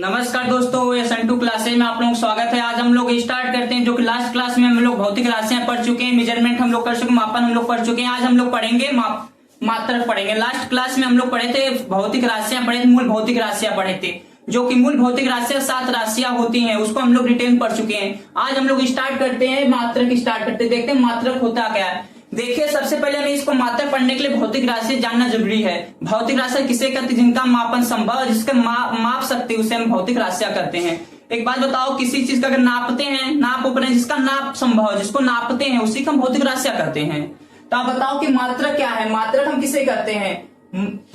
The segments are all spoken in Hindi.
नमस्कार दोस्तों, ये संटू क्लासेज में आप लोगों का स्वागत है। आज हम लोग स्टार्ट करते हैं जो कि लास्ट क्लास में हम लोग भौतिक राशियां पढ़ चुके हैं, मेजरमेंट हम लोग कर चुके हैं, मापन हम लोग पढ़ चुके हैं। आज हम लोग पढ़ेंगे मात्रक पढ़ेंगे। लास्ट क्लास में हम लोग पढ़े थे भौतिक राशियां पढ़े थे, मूल भौतिक राशियां पढ़े थे, जो कि मूल भौतिक राशियां 7 राशियां होती हैं, उसको हम लोग डिटेल पढ़ चुके हैं। आज हम लोग स्टार्ट करते हैं मात्रक, स्टार्ट करते देखते हैं मात्रक होता क्या है। देखिए, सबसे पहले हमें इसको मात्रक पढ़ने के लिए भौतिक राशि जानना जरूरी है। भौतिक राशि किसे कहते हैं? जिनका मापन संभव है, जिसका माप सकते हैं, उसे हम भौतिक राशियां करते हैं। एक बात बताओ, किसी चीज का अगर नापते हैं, नाप उपकरण जिसका नाप संभव है, जिसको नापते हैं, उसी को हम भौतिक राशियां करते हैं। तो आप बताओ कि मात्रक क्या है? मात्रक हम किसे कहते हैं?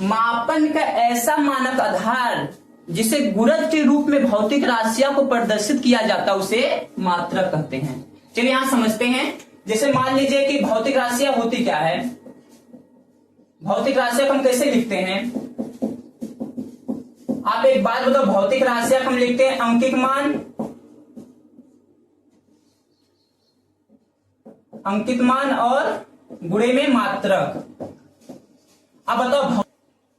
मापन का ऐसा मानक आधार जिसे गुणज के रूप में भौतिक राशियां को प्रदर्शित किया जाता है, उसे मात्रक कहते हैं। चलिए यहां समझते हैं। जैसे मान लीजिए कि भौतिक राशियां होती क्या है। भौतिक राशियां हम कैसे लिखते हैं? आप एक बात बताओ, भौतिक राशियां हम लिखते हैं अंकित मान और गुणे में मात्रक। अब बताओ,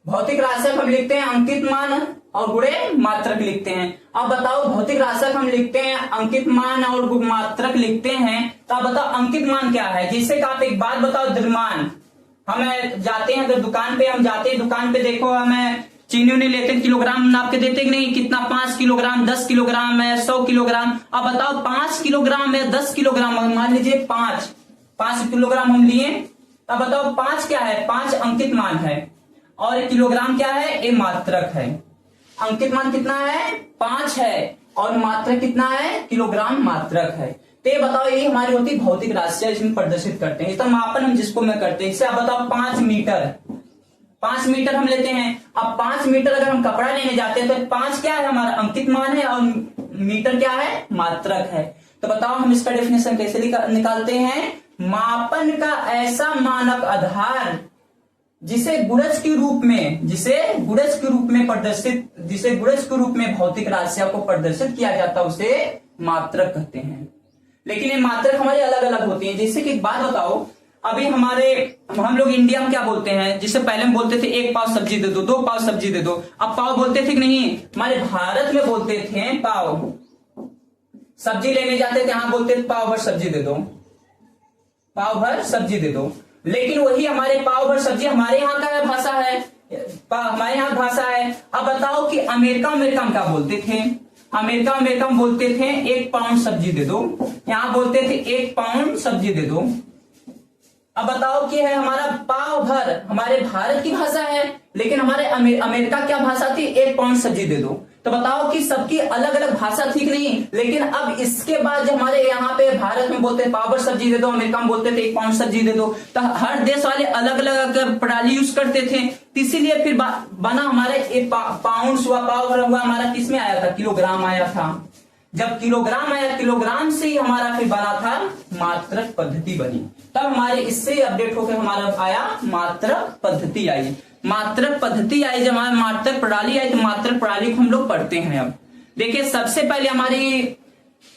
भौतिक राशियां हम लिखते हैं अंकित मान और गुणे मात्रक लिखते हैं। अब बताओ, भौतिक राशियां हम लिखते हैं अंकित मान और मात्रक लिखते हैं, तो अब बताओ अंकित मान क्या है? जिससे कि आप एक बात बताओ, द्रव्यमान। हमें जाते हैं, अगर दुकान पे हम जाते हैं, दुकान पे देखो हमें चीनी उन्नी लेते हैं, किलोग्राम नाप के देते कि नहीं? कितना? 5 किलोग्राम, 10 किलोग्राम है, 100 किलोग्राम। अब बताओ 5 किलोग्राम है, 10 किलोग्राम, मान लीजिए 5 किलोग्राम हम लिए। अब बताओ 5 क्या है? 5 अंकित मान है और किलोग्राम क्या है? ये मात्रक है। अंकित मान कितना है? 5 है और मात्रक कितना है? किलोग्राम मात्रक है। तो ये बताओ, ये हमारी होती भौतिक राशियां, इसमें प्रदर्शित करते हैं। इसका मापन हम जिसको में करते हैं, इससे आप बताओ 5 मीटर हम लेते हैं। अब 5 मीटर अगर हम कपड़ा लेने जाते हैं तो 5 क्या है? हमारा अंकित मान है और मीटर क्या है? मात्रक है। तो बताओ हम इसका डेफिनेशन कैसे निकालते हैं? मापन का ऐसा मानक आधार जिसे गुणज के रूप में भौतिक राशियां को प्रदर्शित किया जाता है, उसे मात्रक कहते हैं। लेकिन ये मात्रक हमारे अलग अलग होती हैं। जैसे कि एक बात बताओ, अभी हम लोग इंडिया में क्या बोलते हैं? जिससे पहले हम बोलते थे 1 पाव सब्जी दे दो, 2 पाव सब्जी दे दो। अब पाव बोलते थे कि नहीं? हमारे भारत में बोलते थे पाव। सब्जी लेने जाते थे, यहां बोलते थे पाव भर सब्जी दे दो, पाव भर सब्जी दे दो। लेकिन वही हमारे पाव भर सब्जी हमारे यहाँ का भाषा है, हमारे यहाँ भाषा है। अब बताओ कि अमेरिका में क्या बोलते थे? अमेरिका में बोलते थे 1 पाउंड सब्जी दे दो, यहाँ बोलते थे 1 पाउंड सब्जी दे दो। अब बताओ कि है हमारा पाव भर हमारे भारत की भाषा है, लेकिन हमारे अमेरिका क्या भाषा थी? 1 पाउंड सब्जी दे दो। तो बताओ कि सबकी अलग अलग भाषा थी कि नहीं? लेकिन अब इसके बाद जो हमारे यहाँ पे भारत में बोलते हैं पाव भर सब्जी दे दो, अमेरिका में बोलते थे 1 पाउंड सब्जी दे दो। तो हर देश वाले अलग अलग प्रणाली यूज करते थे, इसीलिए फिर बना हमारे पाउंड हुआ, पाव भर हुआ, हमारा किसमें आया था? किलोग्राम आया था। जब किलोग्राम आया, किलोग्राम से ही हमारा फिर बना था मात्रक पद्धति बनी। तब हमारे इससे अपडेट होकर हमारा आया मात्रक पद्धति आई। मात्रक पद्धति आई, जब हमारी मात्रक प्रणाली आई, तो मात्रक प्रणाली को हम लोग पढ़ते हैं। अब देखिए, सबसे पहले हमारी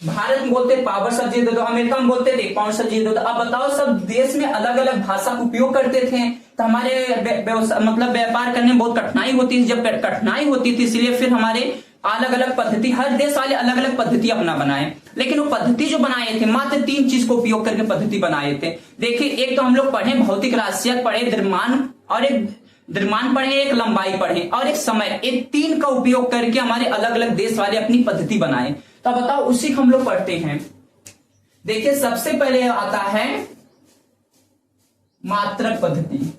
भारत में बोलते पाव भर सब्जी दे दो, अमेरिका में बोलते थे 1 पाउंड सब्जी दे दो। अब बताओ, सब देश में अलग अलग भाषा का उपयोग करते थे, तो हमारे व्यापार करने में बहुत कठिनाई होती थी। जब कठिनाई होती थी, इसलिए फिर हमारे अलग अलग पद्धति, हर देश वाले अलग अलग पद्धति अपना बनाए। लेकिन वो पद्धति जो बनाए थे, मात्र 3 चीज को उपयोग करके पद्धति बनाए थे। देखिए, एक तो हम लोग पढ़े भौतिक राशियां पढ़े, द्रव्यमान और द्रव्यमान पढ़े, एक लंबाई पढ़े और एक समय। ये 3 का उपयोग करके हमारे अलग अलग देश वाले अपनी पद्धति बनाए। तो बताओ, उसी को हम लोग पढ़ते हैं। देखिए, सबसे पहले आता है मात्रक पद्धति।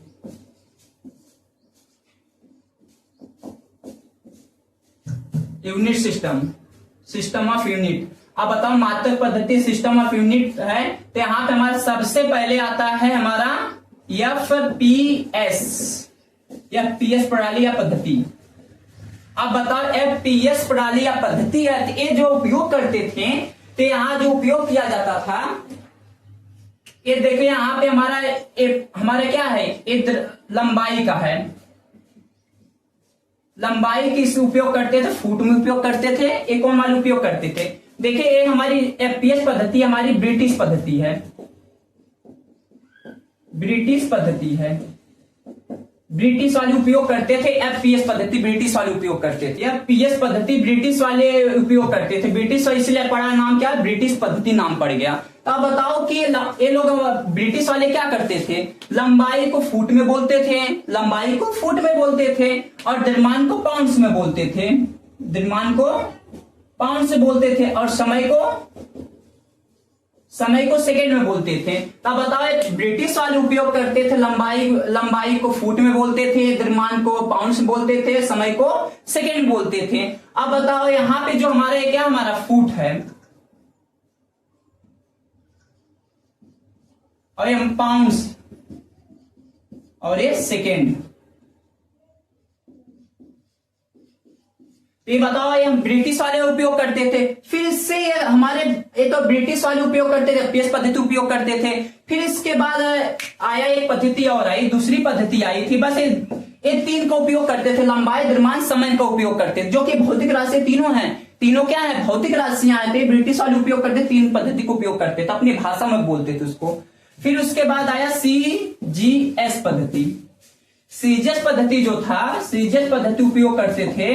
Unit system of unit. अब बताओ, मात्रक पद्धति सिस्टम ऑफ यूनिट है, तो यहां पे हमारा सबसे पहले आता है हमारा एफपीएस प्रणाली या पद्धति। अब बताओ, एफपीएस प्रणाली या पद्धति है, तो ये जो उपयोग करते थे, तो यहां जो उपयोग किया जाता था, ये देखिए यहां पे हमारा क्या है? एक लंबाई का है, लंबाई की से उपयोग करते थे, फुट में उपयोग करते थे, एक और वाले उपयोग करते थे। देखिए, ये हमारी एफपीएस पद्धति हमारी ब्रिटिश पद्धति है, ब्रिटिश वाले उपयोग करते थे, एफपीएस पद्धति ब्रिटिश वाले उपयोग करते थे, एफपीएस पद्धति ब्रिटिश वाले उपयोग करते थे। ब्रिटिश इसलिए पड़ा नाम क्या, ब्रिटिश पद्धति नाम पड़ गया। तो अब बताओ कि ये लोग ब्रिटिश वाले क्या करते थे, लंबाई को फुट में बोलते थे, लंबाई को फुट में बोलते थे, और द्रव्यमान को पाउंड्स में बोलते थे, द्रव्यमान को पाउंड से बोलते थे, और समय को सेकेंड में बोलते थे। तब बताओ ब्रिटिश वाले उपयोग करते थे लंबाई को फुट में बोलते थे, द्रव्यमान को पाउंड्स में बोलते थे, समय को सेकेंड बोलते थे। अब बताओ यहां पे जो हमारा फुट है और ये पाउंड्स और ये सेकेंड, ये बताओ ये हम ब्रिटिश वाले उपयोग करते थे। फिर इससे ये तो ब्रिटिश वाले उपयोग करते थे, एफपीएस पद्धति उपयोग करते थे। फिर इसके बाद आया एक पद्धति और आई, दूसरी पद्धति आई थी, बस ये तीन का उपयोग करते थे, लंबाई, द्रव्यमान, समय का उपयोग करते थे, जो कि भौतिक राशि तीनों हैं। तीनों क्या है, भौतिक राशियां थे। ब्रिटिश वाले उपयोग करते, तीन पद्धति को उपयोग करते थे, अपनी भाषा में बोलते थे उसको। फिर उसके बाद आया सीजीएस पद्धति। सीजीएस पद्धति जो था, सीजीएस पद्धति उपयोग करते थे,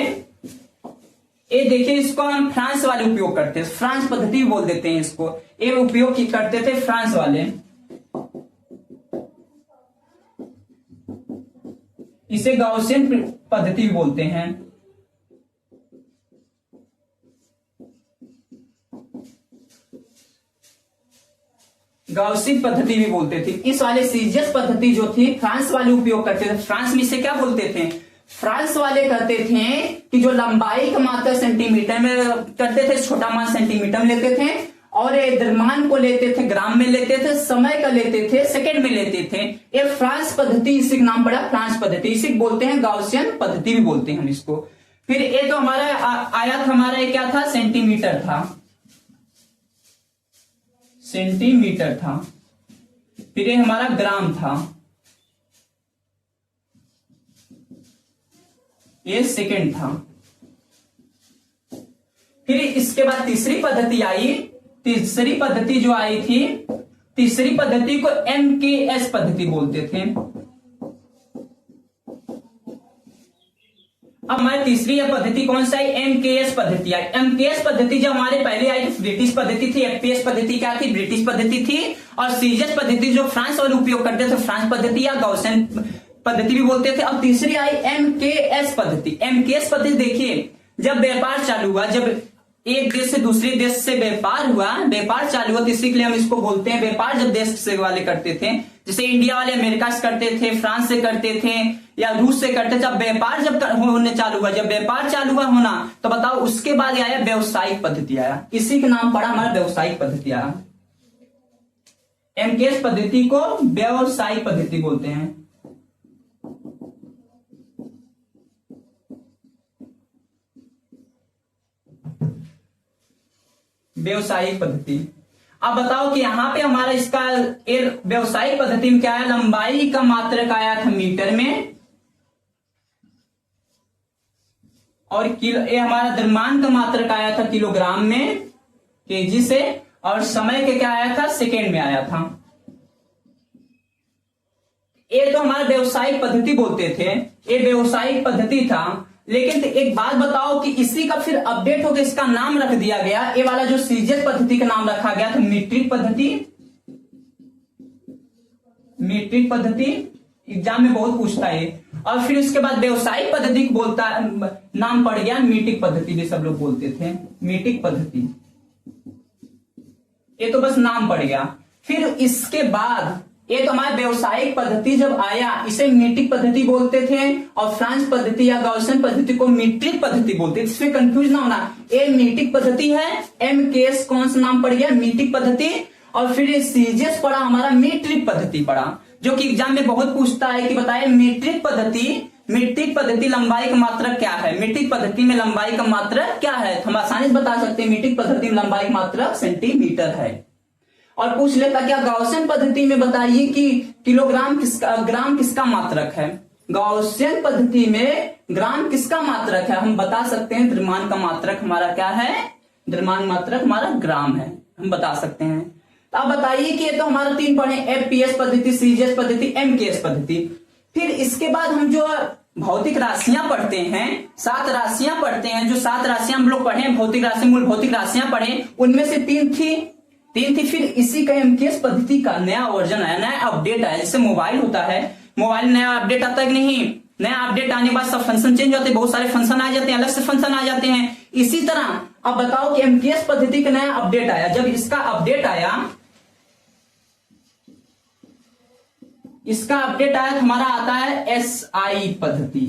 ये देखिए इसको हम फ्रांस वाले उपयोग करते हैं, फ्रांस पद्धति बोल देते हैं इसको। ये उपयोग करते थे फ्रांस वाले, इसे गाउसियन पद्धति भी बोलते हैं। गाउसी पद्धति भी बोलते थे। इस वाले सीजीएस पद्धति जो थी फ्रांस वाले उपयोग करते थे। फ्रांस में इसे क्या बोलते थे, फ्रांस वाले कहते थे कि जो लंबाई का मात्रा सेंटीमीटर में करते थे, छोटा मान सेंटीमीटर में लेते थे, और द्रव्यमान को लेते थे ग्राम में लेते थे, समय का लेते थे सेकंड में लेते थे। ये फ्रांस पद्धति, इसी का नाम पड़ा फ्रांस पद्धति, इसी बोलते हैं गाउसियन पद्धति भी बोलते हैं हम इसको। फिर ये तो हमारा आया था, हमारा ये क्या था, सेंटीमीटर था, सेंटीमीटर था। फिर ये हमारा ग्राम था, ये सेकंड था। फिर इसके बाद तीसरी पद्धति आई। तीसरी पद्धति जो आई थी, तीसरी पद्धति को एमकेएस पद्धति बोलते थे। अब हमारी तीसरी पद्धति कौन सा है, एमकेएस पद्धति आई। एमकेएस पद्धति जो हमारे पहले आई थी ब्रिटिश पद्धति थी, एफपीएस पद्धति क्या थी, ब्रिटिश पद्धति थी, और सीजीएस पद्धति जो फ्रांस वाले उपयोग करते थे, फ्रांस पद्धति या गाउसियन पद्धति भी बोलते थे। अब तीसरी आई एमकेएस पद्धति। एमकेएस पद्धति देखिए, जब व्यापार चालू हुआ, जब एक देश से दूसरे देश से व्यापार चालू हुआ, तो इसी के लिए हम इसको बोलते हैं व्यापार जब देश से वाले करते थे, जैसे इंडिया वाले अमेरिका से करते थे, फ्रांस से करते थे, या रूस से करते थे। जब व्यापार होने चालू हुआ, जब व्यापार चालू हुआ होना, तो बताओ उसके बाद आया व्यावसायिक पद्धति आया, इसी का नाम पड़ा हमारा व्यावसायिक पद्धति आया। एमकेएस पद्धति को व्यावसायिक पद्धति बोलते हैं। व्यावसायिक पद्धति। अब बताओ कि यहां पे हमारा इसका व्यावसायिक पद्धति में क्या है, लंबाई का मात्रक आया था मीटर में, और ये हमारा द्रव्यमान का मात्रक आया था किलोग्राम में, केजी से, और समय के क्या आया था, सेकेंड में आया था। ये तो हमारा व्यावसायिक पद्धति बोलते थे, ये व्यावसायिक पद्धति था। लेकिन एक बात बताओ कि इसी का फिर अपडेट होकर इसका नाम रख दिया गया, ये वाला जो सीजीएस पद्धति का नाम रखा गया था मीट्रिक पद्धति। मीट्रिक पद्धति एग्जाम में बहुत पूछता है। और फिर उसके बाद व्यावसायिक पद्धति को बोलता नाम पड़ गया मीट्रिक पद्धति, भी सब लोग बोलते थे मीट्रिक पद्धति, ये तो बस नाम पड़ गया। फिर इसके बाद ये तो हमारे व्यावसायिक पद्धति जब आया, इसे मीट्रिक पद्धति बोलते थे, और फ्रांस पद्धति या गाउसियन पद्धति को मीट्रिक पद्धति बोलते थे। इसमें कंफ्यूज ना होना, ये मीट्रिक पद्धति है, एमकेएस कौन सा नाम पड़ गया, मीट्रिक पद्धति, और फिर ये सीजीएस पड़ा हमारा मीट्रिक पद्धति पड़ा, जो कि एग्जाम में बहुत पूछता है कि बताए मीट्रिक पद्धति लंबाई का मात्रक क्या है, मीट्रिक पद्धति में लंबाई का मात्रक क्या है, हम आसानी से बता सकते हैं मीट्रिक पद्धति में लंबाई का मात्रक सेंटीमीटर है। और पूछ लेता क्या गाउसियन पद्धति में बताइए कि ग्राम किसका मात्रक है, गाउसियन पद्धति में ग्राम किसका मात्रक है, हम बता सकते हैं द्रव्यमान का मात्रक हमारा क्या है, द्रव्यमान मात्रक हमारा ग्राम है, हम बता सकते हैं। तो अब बताइए कि ये तो हमारा तीन पढ़े, एफपीएस पद्धति, सीजीएस पद्धति, एमकेएस पद्धति। फिर इसके बाद हम जो भौतिक राशियां पढ़ते हैं, 7 राशियां पढ़ते हैं, जो 7 राशियां हम लोग पढ़े, भौतिक राशि, मूल भौतिक राशियां पढ़े, उनमें से 3 थी। फिर इसी का एमकेएस पद्धति का नया वर्जन आया, नया अपडेट आया। जैसे मोबाइल होता है, मोबाइल नया अपडेट आता है कि नहीं, नया अपडेट आने के बाद सब फंक्शन चेंज होते हैं, बहुत सारे फंक्शन आ जाते हैं, अलग से फंक्शन आ जाते हैं। इसी तरह अब बताओ कि एमकेएस पद्धति का नया अपडेट आया। जब इसका अपडेट आया, इसका अपडेट आया तो हमारा आता है एसआई पद्धति।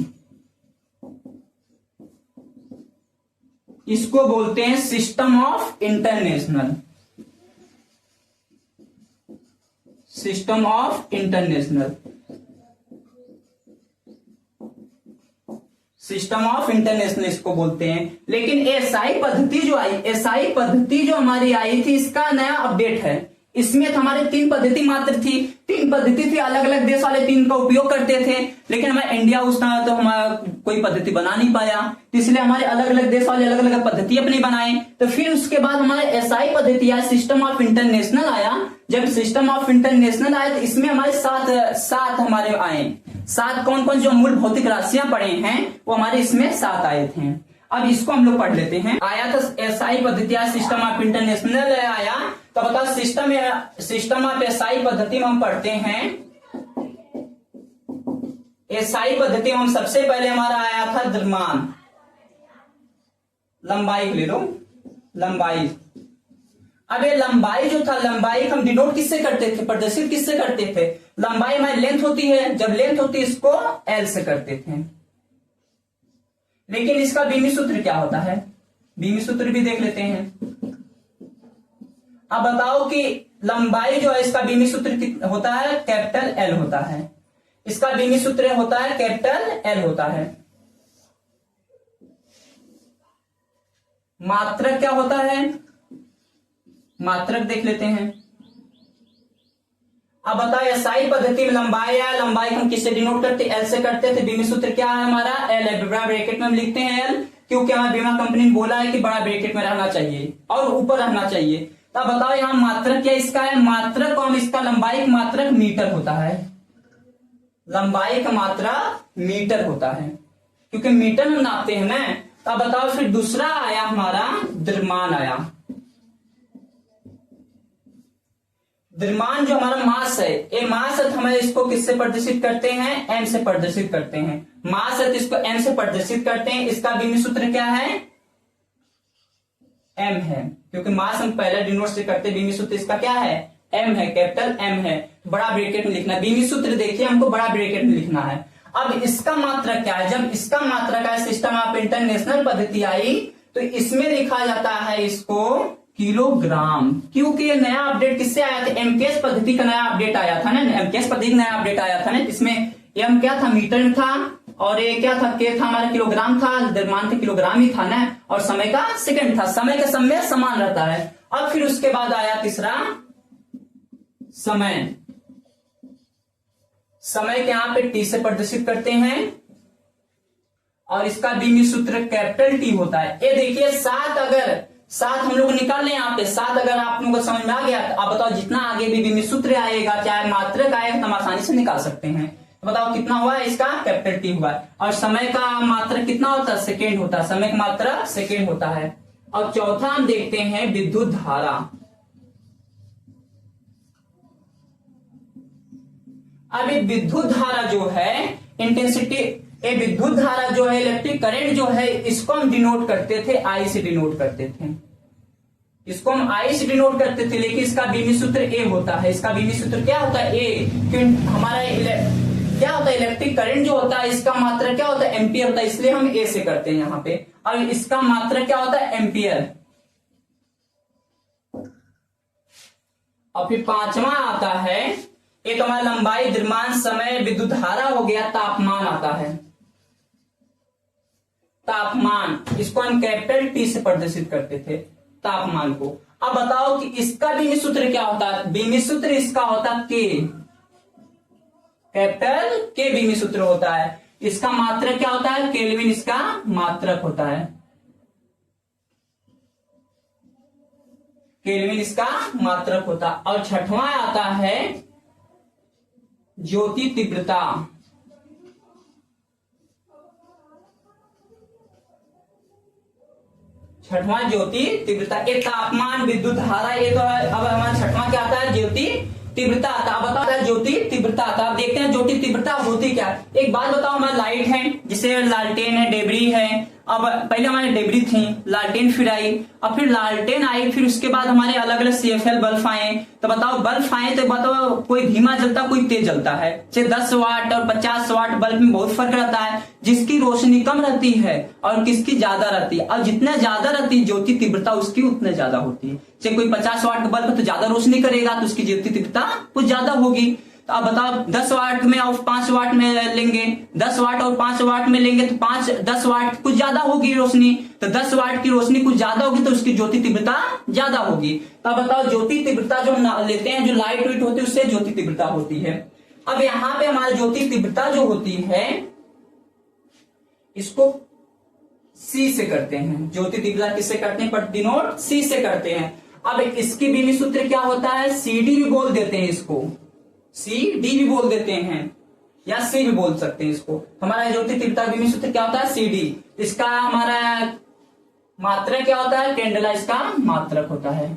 इसको बोलते हैं system of international, system of international, system of international इसको बोलते हैं। लेकिन एसआई पद्धति जो आई, एसआई पद्धति जो हमारी आई थी, इसका नया अपडेट है। इसमें हमारे 3 पद्धति मात्र थी, 3 पद्धति थी, अलग अलग देश वाले 3 का उपयोग करते थे। लेकिन हमारा इंडिया उस समय तो हमारा कोई पद्धति बना नहीं पाया, इसलिए हमारे अलग अलग देश वाले अलग अलग पद्धति अपनी बनाए। तो फिर उसके बाद हमारे एसआई पद्धति आया, सिस्टम ऑफ इंटरनेशनल आया। जब सिस्टम ऑफ इंटरनेशनल आया तो इसमें हमारे 7 हमारे आए। 7 कौन कौन जो मूल भौतिक राशियां पढ़े हैं वो हमारे इसमें 7 आए थे। अब इसको हम लोग पढ़ लेते हैं। आया था एसआई पद्धति, सिस्टम ऑफ इंटरनेशनल आया। तो बताओ सिस्टम ऑफ एसआई पद्धति में हम पढ़ते हैं। एसआई पद्धति में हम सबसे पहले हमारा आया था द्रव्यमान, लंबाई ले लो, लंबाई। अब ये लंबाई जो था, लंबाई हम डिनोट किससे करते थे, प्रदर्शित किससे करते थे? लंबाई हमारी लेंथ होती है, जब लेंथ होती है इसको एल से करते थे। लेकिन इसका बीमी सूत्र क्या होता है, बीमी सूत्र भी देख लेते हैं। अब बताओ कि लंबाई जो है इसका बीमी सूत्र होता है कैपिटल एल होता है, इसका बीमी सूत्र होता है कैपिटल एल होता है। मात्रक क्या होता है, मात्रक देख लेते हैं। अब बताओ एसआई पद्धति में लंबाई है, लंबाई हम किससे डिनोट करते, एल से करते थे। बीमी सूत्र क्या है हमारा, एल है, बड़ा ब्रैकेट में हम लिखते हैं एल, क्योंकि हमारे बीमा कंपनी ने बोला है कि बड़ा ब्रैकेट में रहना चाहिए और ऊपर रहना चाहिए। तब बताओ यहाँ मात्रक क्या इसका है, मात्रक और इसका लंबाई का मात्रक मीटर होता है, लंबाई का मात्रा मीटर होता है, क्योंकि मीटर में नापते हैं ना। तब बताओ फिर दूसरा आया हमारा द्रव्यमान आया। द्रव्यमान जो हमारा मास है, ये मास है, हमें इसको किससे प्रदर्शित करते हैं, एम से प्रदर्शित करते हैं। मास है तो इसको एम से प्रदर्शित करते हैं। इसका बीमी सूत्र क्या है, एम है, क्योंकि मास हम पहले डिनोट से करते, बीमी सूत्र इसका क्या है, एम है, कैपिटल एम है, बड़ा ब्रैकेट में लिखना है। बीमी सूत्र देखिए हमको बड़ा ब्रैकेट में लिखना है। अब इसका मात्रक क्या है, जब इसका मात्रक है सिस्टम ऑफ इंटरनेशनल पद्धति आई तो इसमें लिखा जाता है इसको किलोग्राम, क्योंकि ये नया अपडेट किससे आया था, एमकेएस पद्धति का नया अपडेट आया था ना, एमकेएस पद्धति का नया अपडेट आया था ना। इसमें एम क्या था, मीटर में था, और ये क्या था, के था हमारा किलोग्राम था, द्रव्यमान का किलोग्राम ही था ना, और समय का सेकंड था, समय का समय समान रहता है। अब फिर उसके बाद आया तीसरा समय, समय के यहां पे टी से प्रदर्शित करते हैं और इसका बीमी सूत्र कैपिटल टी होता है। ये देखिए 7, अगर 7 हम लोग निकाल लें यहाँ पे, 7 अगर आप लोगों को समझ में आ गया तो आप बताओ जितना आगे भी बीमी सूत्र आएगा, चाहे मात्रक आएगा, तो हम आसानी से निकाल सकते हैं। तो बताओ कितना हुआ है, इसका कैपिटल टी हुआ है। और समय का मात्रक कितना होता है, सेकेंड होता है, समय का मात्रक सेकेंड होता है। और चौथा हम देखते हैं विद्युत धारा। अब ये विद्युत धारा जो है इंटेंसिटी, ये विद्युत धारा जो है, इलेक्ट्रिक करंट जो है, इसको हम डिनोट करते थे, आई से डिनोट करते थे, इसको हम आई से डिनोट करते थे। लेकिन इसका बीमी सूत्र ए होता है। इसका बीमी सूत्र क्या होता है, ए, क्योंकि हमारा क्या होता है, इलेक्ट्रिक करंट जो होता है इसका मात्रा क्या होता है, एम्पियर होता है, इसलिए हम ए से करते हैं यहाँ पे। और इसका मात्रा क्या होता है, एम्पियर। और फिर 5वां आता है, एक हमारा लंबाई, द्रव्यमान, समय, विद्युत धारा हो गया, तापमान आता है, तापमान, इसको हम कैपिटल टी से प्रदर्शित करते थे, तापमान को। अब बताओ कि इसका बीमी सूत्र क्या होता है, बीमी सूत्र इसका होता के, कैपिटल के बीमी सूत्र होता है। इसका मात्रक क्या होता है, केल्विन इसका मात्रक होता है, केल्विन इसका मात्रक होता। और 6वां आता है ज्योति तीव्रता, छठवां ज्योति तीव्रता। ये तापमान, विद्युत धारा, ये तो है। अब हमारा छठवां क्या आता है, ज्योति तीव्रता आता है। बताओ ज्योति तीव्रता आता है। अब देखते हैं ज्योति तीव्रता होती क्या है। एक बात बताओ, हमारा लाइट है, जिसे लालटेन है, डेबरी है। अब पहले हमारे डेबरी थी, लालटेन फिर आई, अब फिर लालटेन आई, फिर उसके बाद हमारे अलग अलग CFL बल्ब आए। तो बताओ बल्ब आए तो बताओ कोई धीमा जलता, कोई तेज जलता है। जैसे 10 वाट और 50 वाट बल्ब में बहुत फर्क रहता है, जिसकी रोशनी कम रहती है और किसकी ज्यादा रहती है। और जितना ज्यादा रहती है ज्योति तीव्रता उसकी उतने ज्यादा होती है। जैसे कोई 50 वाट का बल्ब तो ज्यादा रोशनी करेगा तो उसकी ज्योति तीव्रता कुछ ज्यादा होगी। तो अब बताओ 10 वाट में और 5 वाट में लेंगे, 10 वाट और 5 वाट में लेंगे तो 10 वाट कुछ ज्यादा होगी रोशनी। तो 10 वाट की रोशनी कुछ ज्यादा होगी तो उसकी ज्योति तीव्रता ज्यादा होगी। तो अब बताओ ज्योति तीव्रता जो लेते हैं, जो लाइट वेट होती है उससे ज्योति तीव्रता होती है। अब यहाँ पे हमारी ज्योति तीव्रता जो होती है इसको C से करते हैं। ज्योति तीव्रता किससे करते हैं, पर डिनोट C से करते हैं। अब इसकी बीमी सूत्र क्या होता है, CD भी बोल देते हैं इसको, CD भी बोल देते हैं या C भी बोल सकते हैं इसको। हमारा ज्योति तीव्रता बीमी सूत्र क्या होता है, CD। इसका हमारा मात्रक क्या होता है, कैंडेला इसका मात्रक होता है,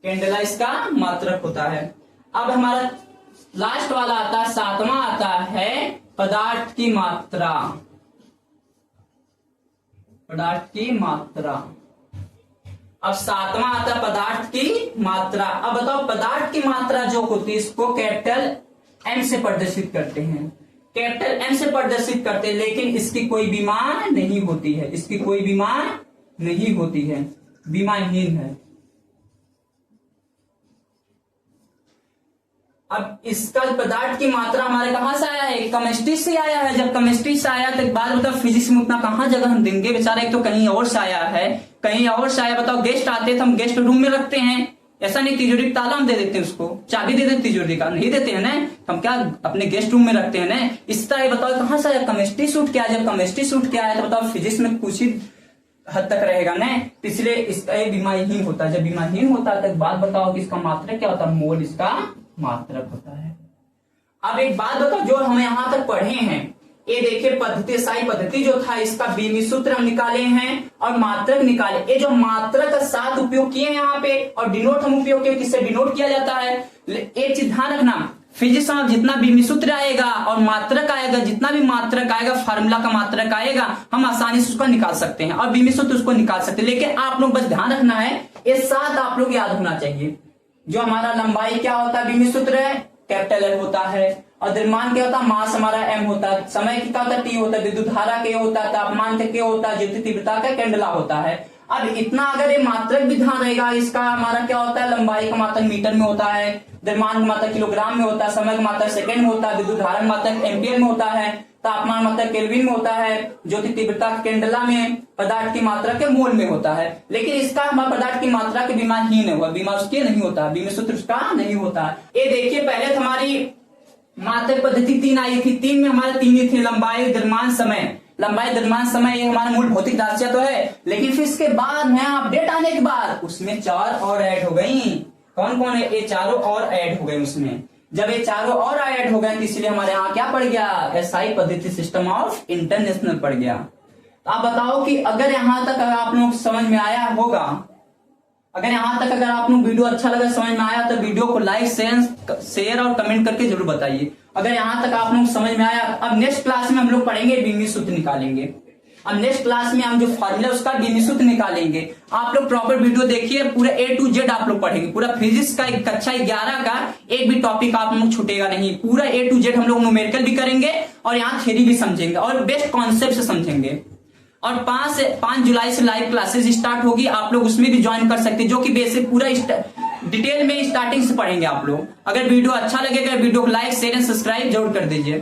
कैंडेला इसका मात्रक होता है। अब हमारा लास्ट वाला आता है, 7वां आता है पदार्थ की मात्रा, पदार्थ की मात्रा। अब 7वां आता है पदार्थ की मात्रा। अब बताओ पदार्थ की मात्रा जो होती है इसको कैपिटल M से प्रदर्शित करते हैं, कैपिटल M से प्रदर्शित करते हैं, लेकिन इसकी कोई बीमा नहीं होती है, इसकी कोई बीमा नहीं होती है, बीमाहीन है। अब इसका पदार्थ की मात्रा हमारे कहां से आया है, केमिस्ट्री से आया है। जब केमिस्ट्री से आया तो बाद बताओ फिजिक्स में उतना कहां जगह हम देंगे, बेचारा एक तो कहीं और से आया है, कहीं और से आया। बताओ गेस्ट आते तो हम गेस्ट रूम में रखते हैं, ऐसा नहीं तिजोरी का ताला हम दे देते हैं, उसको चाबी दे देते तिजोरी का, नहीं देते हैं ना, हम क्या अपने गेस्ट रूम में रखते हैं ना। इस तरह बताओ कहां से आया, केमिस्ट्री से उठ के आया। जब केमिस्ट्री से उठ के आया तो बताओ फिजिक्स में कुछ ही हद तक रहेगा ना, इसलिए इसका बीमाहीन होता है। जब बीमाहीन होता है तो बात बताओ कि इसका मात्रक क्या होता है, मोल इसका मात्रक होता है। अब एक बात बताओ, जो हम यहां तक पढ़े हैं, ये देखिए पद्धति, साई पद्धति जो था इसका बीमी सूत्र हम निकाले हैं और मात्रक निकाले। ये जो मात्रक का साथ उपयोग किए यहाँ पे और डिनोट हम उपयोग किए, किससे डिनोट किया जाता है। एक चीज ध्यान रखना, फिजिक्स में जितना बीमी सूत्र आएगा और मात्रक आएगा, जितना भी मात्रक आएगा, फार्मूला का मात्रक आएगा, हम आसानी से उसको निकाल सकते हैं और बीमी सूत्र उसको निकाल सकते हैं। लेकिन आप लोग बस ध्यान रखना है, ये साथ आप लोग याद होना चाहिए। जो हमारा लंबाई क्या होता है, बीमी सूत्र है कैपिटल L होता है, और द्रव्यमान क्या होता है, मास हमारा M होता है, समय क्या होता है T होता है, विद्युत धारा क्या होता है, तापमान का क्या होता है, ज्योति तीव्रता का कैंडेला होता है। अब इतना अगर ये मात्रक भी ध्यान रहेगा, इसका हमारा क्या होता है, लंबाई का मात्रक मीटर में होता है, द्रव्यमान का मात्रक किलोग्राम में होता है, समय का मात्रक सेकंड में होता है, विद्युत धारा का मात्रक एम्पियर में होता है, तापमान मात्रक केल्विन में होता है, ज्योति तीव्रता कैंडेला में, पदार्थ की मात्रा के मोल में होता है। लेकिन इसका हमारा पदार्थ की मात्रा के बीमाहीन है, बीमा उसके नहीं होता, बीमी सूत्र उसका नहीं होता। ये देखिए पहले हमारी मात्रक पद्धति 3 आई थी, 3 में हमारे 3 ही थे, लंबाई, द्रव्यमान, समय। लंबाई, द्रव्यमान, समय ये हमारा मूल भौतिक राशियां तो है, लेकिन फिर इसके बाद नया अपडेट आने के बाद उसमें 4 और ऐड हो गई। कौन कौन है, ये चारों और ऐड हो गए उसमें। जब ये चारों और ऐड हो गए तो इसलिए हमारे यहाँ क्या पड़ गया, SI पद्धति, सिस्टम ऑफ इंटरनेशनल पड़ गया। तो आप बताओ कि अगर यहां तक अगर आप लोग समझ में आया होगा, अगर यहां तक अगर आप लोग वीडियो अच्छा लगा, समझ में आया, तो वीडियो को लाइक, शेयर और कमेंट करके जरूर बताइए अगर यहां तक आप लोग समझ में आया। अब नेक्स्ट क्लास में हम लोग पढ़ेंगे बीमी सूत्र निकालेंगे। अब नेक्स्ट क्लास में हम जो फॉर्मूला उसका बीमी सूत्र निकालेंगे। आप लोग प्रॉपर वीडियो देखिए, पूरा A to Z आप लोग पढ़ेंगे। पूरा फिजिक्स का कक्षा 11 का एक भी टॉपिक आप लोग छूटेगा नहीं, पूरा A to Z हम लोग न्यूमेरिकल भी करेंगे और यहाँ थ्योरी भी समझेंगे और बेस्ट कॉन्सेप्ट से समझेंगे। और 5 जुलाई से लाइव क्लासेस स्टार्ट होगी, आप लोग उसमें भी ज्वाइन कर सकते हैं, जो कि बेसिक पूरा डिटेल में स्टार्टिंग से पढ़ेंगे आप लोग। अगर वीडियो अच्छा लगेगा, वीडियो को लाइक, शेयर एंड सब्सक्राइब जरूर कर दीजिए।